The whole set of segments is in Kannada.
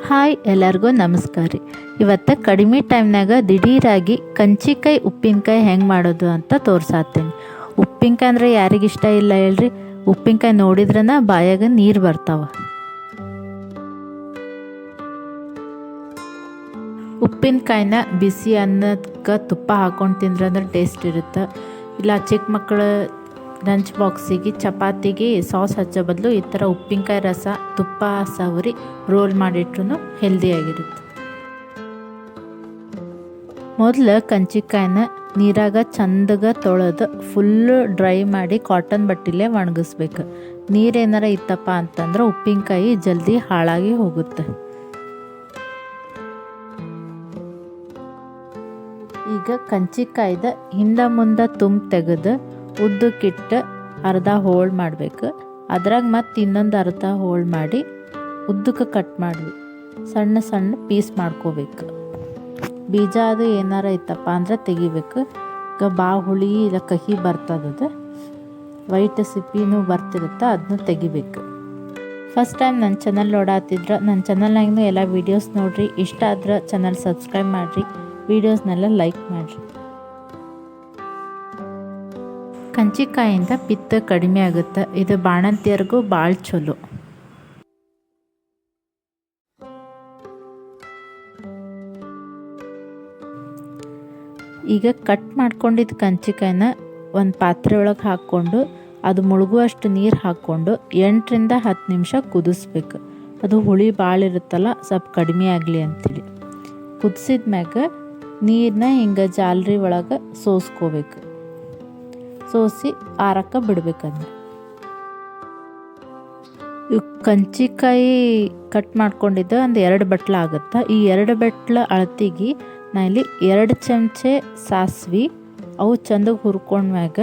ಹಾಯ್ ಎಲ್ಲರಿಗೂ ನಮಸ್ಕಾರ ರೀ. ಇವತ್ತು ಕಡಿಮೆ ಟೈಮ್ನಾಗ ದಿಢೀರಾಗಿ ಕಂಚಿಕಾಯಿ ಉಪ್ಪಿನಕಾಯಿ ಹೆಂಗೆ ಮಾಡೋದು ಅಂತ ತೋರ್ಸಾತೀನಿ. ಉಪ್ಪಿನಕಾಯಿ ಅಂದರೆ ಯಾರಿಗಿಷ್ಟ ಇಲ್ಲ ಹೇಳ್ರಿ. ಉಪ್ಪಿನಕಾಯಿ ನೋಡಿದ್ರನ ಬಾಯಾಗ ನೀರು ಬರ್ತಾವ. ಉಪ್ಪಿನಕಾಯಿನ ಬಿಸಿ ಅನ್ನಕ್ಕೆ ತುಪ್ಪ ಹಾಕ್ಕೊಂಡು ತಿಂದ್ರೆ ಟೇಸ್ಟ್ ಇರುತ್ತೆ. ಇಲ್ಲ ಚಿಕ್ಕ ಮಕ್ಕಳು ಲಂಚ್ ಬಾಕ್ಸಿಗೆ ಚಪಾತಿಗೆ ಸಾಸ್ ಹಚ್ಚೋ ಬದಲು ಈ ಥರ ಉಪ್ಪಿನಕಾಯಿ ರಸ ತುಪ್ಪ ಸವರಿ ರೋಲ್ ಮಾಡಿಟ್ರು ಹೆಲ್ದಿಯಾಗಿರುತ್ತೆ. ಮೊದಲು ಕಂಚಿಕಾಯಿನ ನೀರಾಗ ಚಂದಗ ತೊಳೆದು ಫುಲ್ಲು ಡ್ರೈ ಮಾಡಿ ಕಾಟನ್ ಬಟ್ಟೆಲೇ ಒಣಗಿಸ್ಬೇಕು. ನೀರೇನಾರ ಇತ್ತಪ್ಪ ಅಂತಂದ್ರೆ ಉಪ್ಪಿನಕಾಯಿ ಜಲ್ದಿ ಹಾಳಾಗಿ ಹೋಗುತ್ತೆ. ಈಗ ಕಂಚಿಕಾಯ್ದ ಹಿಂದ ಮುಂದೆ ತುಂಬ ತೆಗೆದು ಉದ್ದಕ್ಕಿಟ್ಟು ಅರ್ಧ ಹೋಳು ಮಾಡಬೇಕು. ಅದ್ರಾಗ ಮತ್ತೆ ಇನ್ನೊಂದು ಅರ್ಧ ಹೋಳು ಮಾಡಿ ಉದ್ದಕ್ಕೆ ಕಟ್ ಮಾಡಿ ಸಣ್ಣ ಸಣ್ಣ ಪೀಸ್ ಮಾಡ್ಕೋಬೇಕು. ಬೀಜ ಅದು ಏನಾರ ಇತ್ತಪ್ಪ ಅಂದ್ರೆ ತೆಗಿಬೇಕು. ಈಗ ಹುಳಿ ಇಲ್ಲ ಕಹಿ ಬರ್ತದದು, ವೈಟ್ ಸಿಪ್ಪಿನೂ ಬರ್ತಿರುತ್ತೆ, ಅದನ್ನ ತೆಗಿಬೇಕು. ಫಸ್ಟ್ ಟೈಮ್ ನನ್ನ ಚಾನಲ್ ನೋಡಾತಿದ್ರೆ ನನ್ನ ಚಾನಲ್ನಾಗೂ ಎಲ್ಲ ವೀಡಿಯೋಸ್ ನೋಡಿರಿ. ಇಷ್ಟ ಆದ್ರೆ ಚಾನಲ್ ಸಬ್ಸ್ಕ್ರೈಬ್ ಮಾಡಿರಿ, ವೀಡಿಯೋಸ್ನೆಲ್ಲ ಲೈಕ್ ಮಾಡಿರಿ. ಕಂಚಿಕಾಯಿಂದ ಪಿತ್ತ ಕಡಿಮೆ ಆಗುತ್ತೆ. ಇದು ಬಾಣಂತಿಯರಿಗೂ ಭಾಳ ಚಲೋ. ಈಗ ಕಟ್ ಮಾಡ್ಕೊಂಡಿದ್ದ ಕಂಚಿಕಾಯಿನ ಒಂದು ಪಾತ್ರೆ ಒಳಗೆ ಹಾಕ್ಕೊಂಡು ಅದು ಮುಳುಗುವಷ್ಟು ನೀರು ಹಾಕ್ಕೊಂಡು 8 ರಿಂದ 10 ನಿಮಿಷ ಕುದಿಸ್ಬೇಕು. ಅದು ಹುಳಿ ಭಾಳ ಇರುತ್ತಲ್ಲ, ಸ್ವಲ್ಪ ಕಡಿಮೆ ಆಗಲಿ ಅಂತೇಳಿ. ಕುದಿಸಿದ ಮ್ಯಾಗ ನೀರನ್ನ ಹಿಂಗೆ ಜಾಲರಿ ಒಳಗೆ ಸೋಸ್ಕೋಬೇಕು. ಸೋಸಿ ಆರಕ್ಕೆ ಬಿಡ್ಬೇಕಂದ್ರೆ ಇವು ಕಂಚಿಕಾಯಿ ಕಟ್ ಮಾಡ್ಕೊಂಡಿದ್ದ ಒಂದು 2 ಬಟ್ಲ ಆಗುತ್ತೆ. ಈ 2 ಬಟ್ಲ ಅಳತಿಗೆ ನಾ ಇಲ್ಲಿ 2 ಚಮಚೆ ಸಾಸ್ವಿ, ಅವು ಚಂದಗೆ ಹುರ್ಕೊಂಡ್ಮ್ಯಾಗ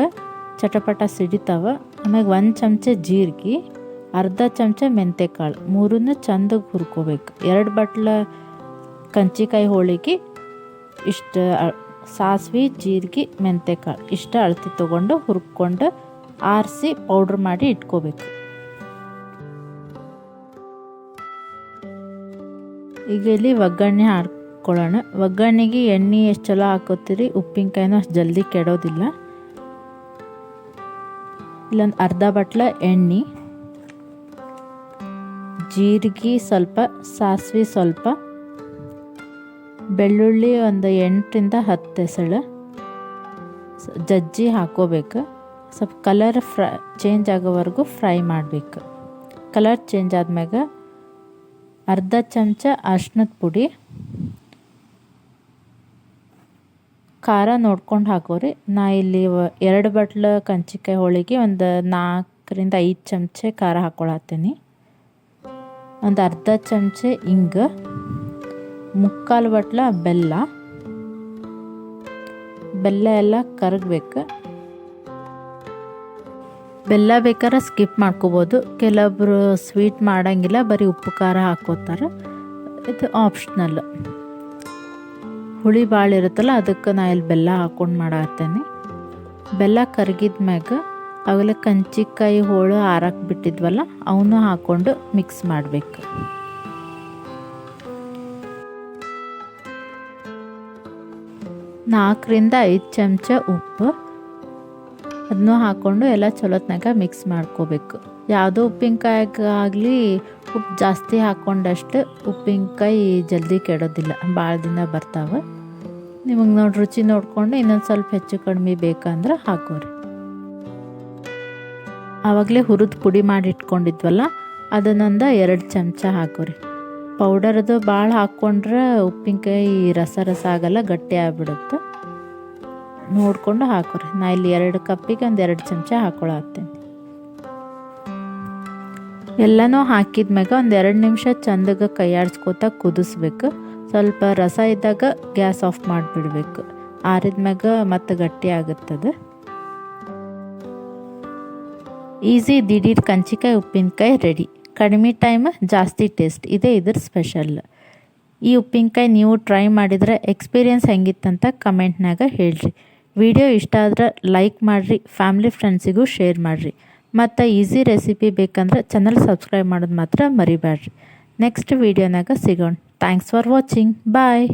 ಚಟಪಟ ಸಿಡಿತಾವ. ಆಮ್ಯಾಗ 1 ಚಮಚೆ ಜೀರಿಗೆ, ಅರ್ಧ ಚಮಚ ಮೆಂತೆಕಾಳು, ಮೂರನ್ನು ಚಂದಗೆ ಹುರ್ಕೋಬೇಕು. 2 ಬಟ್ಲ ಕಂಚಿಕಾಯಿ ಹೋಳಿಗೆ ಇಷ್ಟು ಸಾಸ್ವಿ, ಜೀರಿಗೆ, ಮೆಂತೆಕಾಳು ಇಷ್ಟ ಅಳತಿ ತೊಗೊಂಡು ಹುರ್ಕೊಂಡು ಆರಿಸಿ ಪೌಡ್ರ್ ಮಾಡಿ ಇಟ್ಕೋಬೇಕು. ಈಗ ಇಲ್ಲಿ ಒಗ್ಗರಣೆ ಹಾಕ್ಕೊಳ್ಳೋಣ. ಒಗ್ಗರಣೆಗೆ ಎಣ್ಣೆ ಎಷ್ಟು ಚಲೋ ಹಾಕೋತೀರಿ, ಉಪ್ಪಿನಕಾಯಿನೂ ಅಷ್ಟು ಜಲ್ದಿ ಕೆಡೋದಿಲ್ಲ. ಇಲ್ಲೊಂದು ಅರ್ಧ ಬಟ್ಲ ಎಣ್ಣೆ, ಜೀರಿಗೆ ಸ್ವಲ್ಪ, ಸಾಸ್ವಿ ಸ್ವಲ್ಪ, ಬೆಳ್ಳುಳ್ಳಿ ಒಂದು 8 ರಿಂದ 10 ಎಸಳು ಜಜ್ಜಿ ಹಾಕೋಬೇಕು. ಸ್ವಲ್ಪ ಕಲರ್ ಚೇಂಜ್ ಆಗೋವರೆಗೂ ಫ್ರೈ ಮಾಡಬೇಕು. ಕಲರ್ ಚೇಂಜ್ ಆದ್ಮ್ಯಾಗ ಅರ್ಧ ಚಮಚ ಅರ್ಶಿನದ ಪುಡಿ, ಖಾರ ನೋಡ್ಕೊಂಡು ಹಾಕೋರಿ. ನಾ ಇಲ್ಲಿ 2 ಬಟ್ಲ ಕಂಚಿಕಾಯಿ ಹೋಳಿಗೆ ಒಂದು 4 ರಿಂದ 5 ಚಮಚೆ ಖಾರ ಹಾಕ್ಕೊಳತ್ತೀನಿ. ಒಂದು ಅರ್ಧ ಚಮಚೆ ಹಿಂಗೆ, 3/4 ಬಟ್ಲ ಬೆಲ್ಲ ಎಲ್ಲ ಕರಗಬೇಕು. ಬೆಲ್ಲ ಬೇಕಾದ್ರೆ ಸ್ಕಿಪ್ ಮಾಡ್ಕೋಬೋದು. ಕೆಲವೊಬ್ರು ಸ್ವೀಟ್ ಮಾಡೋಂಗಿಲ್ಲ, ಬರೀ ಉಪ್ಪು ಖಾರ ಹಾಕೋತಾರೆ, ಇದು ಆಪ್ಷನಲ್. ಹುಳಿ ಭಾಳ ಇರುತ್ತಲ್ಲ, ಅದಕ್ಕೆ ನಾ ಇಲ್ಲಿ ಬೆಲ್ಲ ಹಾಕ್ಕೊಂಡು ಮಾಡತ್ತೇನೆ. ಬೆಲ್ಲ ಕರಗಿದ ಮ್ಯಾಗ ಅವೆಲ್ಲ ಕಂಚಿಕಾಯಿ ಹೋಳು ಆರಕ್ಕೆ ಬಿಟ್ಟಿದ್ವಲ್ಲ ಅವನು ಹಾಕ್ಕೊಂಡು ಮಿಕ್ಸ್ ಮಾಡಬೇಕು. ನಾಲ್ಕರಿಂದ 5 ಚಮಚ ಉಪ್ಪು, ಅದನ್ನು ಹಾಕ್ಕೊಂಡು ಎಲ್ಲ ಚಲೋತ್ನಾಗ ಮಿಕ್ಸ್ ಮಾಡ್ಕೋಬೇಕು. ಯಾವುದೋ ಉಪ್ಪಿನಕಾಯಿಗಾಗಲಿ ಉಪ್ಪು ಜಾಸ್ತಿ ಹಾಕ್ಕೊಂಡಷ್ಟು ಉಪ್ಪಿನಕಾಯಿ ಜಲ್ದಿ ಕೆಡೋದಿಲ್ಲ, ಭಾಳ ದಿನ ಬರ್ತಾವೆ. ನಿಮಗೆ ನೋಡಿ ರುಚಿ ನೋಡಿಕೊಂಡು ಇನ್ನೊಂದು ಸ್ವಲ್ಪ ಹೆಚ್ಚು ಕಡಿಮೆ ಬೇಕಂದ್ರೆ ಹಾಕೋರಿ. ಆವಾಗಲೇ ಹುರಿದು ಪುಡಿ ಮಾಡಿ ಇಟ್ಕೊಂಡಿದ್ವಲ್ಲ ಅದನ್ನೊಂದು 2 ಚಮಚ ಹಾಕೋರಿ. ಪೌಡರ್ದು ಭಾಳ ಹಾಕ್ಕೊಂಡ್ರೆ ಉಪ್ಪಿನಕಾಯಿ ರಸ ಆಗಲ್ಲ, ಗಟ್ಟಿ ಆಗಿಬಿಡುತ್ತೆ. ನೋಡಿಕೊಂಡು ಹಾಕೋರಿ. ನಾ ಇಲ್ಲಿ 2 ಕಪ್ಪಿಗೆ ಒಂದು 2 ಚಮಚ ಹಾಕ್ಕೊಳತ್ತೇನೆ. ಎಲ್ಲನೂ ಹಾಕಿದ್ಮ್ಯಾಗ ಒಂದು 2 ನಿಮಿಷ ಚಂದಗೆ ಕೈಯಾಡಿಸ್ಕೋತಾ ಕುದಿಸ್ಬೇಕು. ಸ್ವಲ್ಪ ರಸ ಇದ್ದಾಗ ಗ್ಯಾಸ್ ಆಫ್ ಮಾಡಿಬಿಡ್ಬೇಕು. ಆರಿದ್ಮ್ಯಾಗ ಮತ್ತೆ ಗಟ್ಟಿ ಆಗುತ್ತದೆ. ಈಸಿ ದಿಢೀರ್ ಕಂಚಿಕಾಯಿ ಉಪ್ಪಿನಕಾಯಿ ರೆಡಿ. ಕಡಿಮೆ ಟೈಮ್ ಜಾಸ್ತಿ ಟೇಸ್ಟ್, ಇದೇ ಇದ್ರ ಸ್ಪೆಷಲ್. ಈ ಉಪ್ಪಿನಕಾಯಿ ನೀವು ಟ್ರೈ ಮಾಡಿದರೆ ಎಕ್ಸ್ಪೀರಿಯನ್ಸ್ ಹೆಂಗಿತ್ತಂತ ಕಮೆಂಟ್ನಾಗ ಹೇಳ್ರಿ. ವಿಡಿಯೋ ಇಷ್ಟ ಆದ್ರೆ ಲೈಕ್ ಮಾಡಿರಿ, ಫ್ಯಾಮಿಲಿ ಫ್ರೆಂಡ್ಸಿಗೂ ಶೇರ್ ಮಾಡಿರಿ. ಮತ್ತು ಈಸಿ ರೆಸಿಪಿ ಬೇಕಂದ್ರೆ ಚಾನಲ್ ಸಬ್ಸ್ಕ್ರೈಬ್ ಮಾಡೋದು ಮಾತ್ರ ಮರಿಬೇಡ್ರಿ. ನೆಕ್ಸ್ಟ್ ವಿಡಿಯೋನಾಗ ಸಿಗೋಣ. Thanks for watching. ಬಾಯ್.